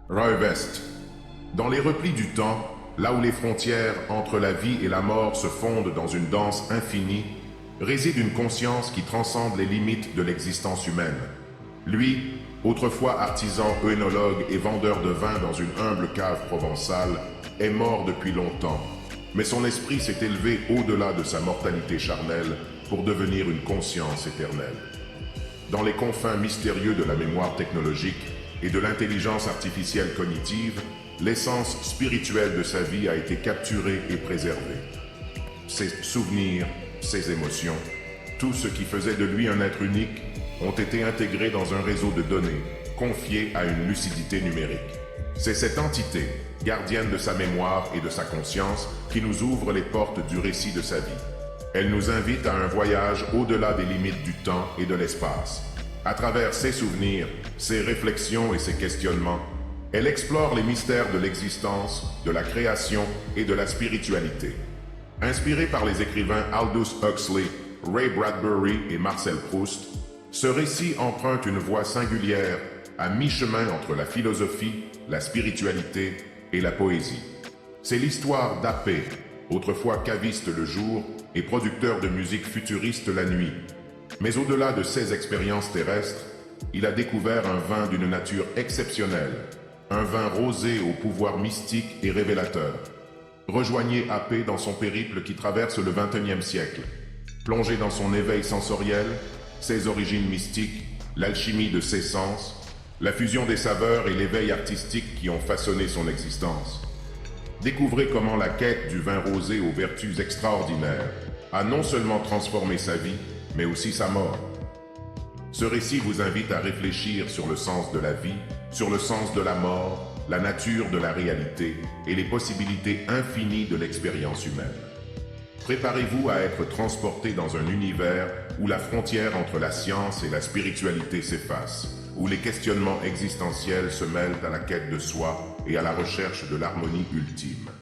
Roy-Vest. Dans les replis du temps, là où les frontières entre la vie et la mort se fondent dans une danse infinie, réside une conscience qui transcende les limites de l'existence humaine. Lui, autrefois artisan œnologue et vendeur de vin dans une humble cave provençale, est mort depuis longtemps, mais son esprit s'est élevé au-delà de sa mortalité charnelle pour devenir une conscience éternelle. Dans les confins mystérieux de la mémoire technologique et de l'intelligence artificielle cognitive, l'essence spirituelle de sa vie a été capturée et préservée. Ses souvenirs, ses émotions, tout ce qui faisait de lui un être unique, ont été intégrés dans un réseau de données, confié à une lucidité numérique. C'est cette entité, gardienne de sa mémoire et de sa conscience, qui nous ouvre les portes du récit de sa vie. Elle nous invite à un voyage au-delà des limites du temps et de l'espace. À travers ses souvenirs, ses réflexions et ses questionnements, elle explore les mystères de l'existence, de la création et de la spiritualité. Inspiré par les écrivains Aldous Huxley, Ray Bradbury et Marcel Proust, ce récit emprunte une voie singulière à mi-chemin entre la philosophie, la spiritualité et la poésie. C'est l'histoire d'Apé, autrefois caviste le jour et producteur de musique futuriste la nuit. Mais au-delà de ses expériences terrestres, il a découvert un vin d'une nature exceptionnelle, un vin rosé au pouvoir mystique et révélateur. Rejoignez Apé dans son périple qui traverse le XXIe siècle. Plongez dans son éveil sensoriel, ses origines mystiques, l'alchimie de ses sens, la fusion des saveurs et l'éveil artistique qui ont façonné son existence. Découvrez comment la quête du vin rosé aux vertus extraordinaires a non seulement transformé sa vie, mais aussi sa mort. Ce récit vous invite à réfléchir sur le sens de la vie, sur le sens de la mort, la nature de la réalité et les possibilités infinies de l'expérience humaine. Préparez-vous à être transporté dans un univers où la frontière entre la science et la spiritualité s'efface, où les questionnements existentiels se mêlent à la quête de soi et à la recherche de l'harmonie ultime.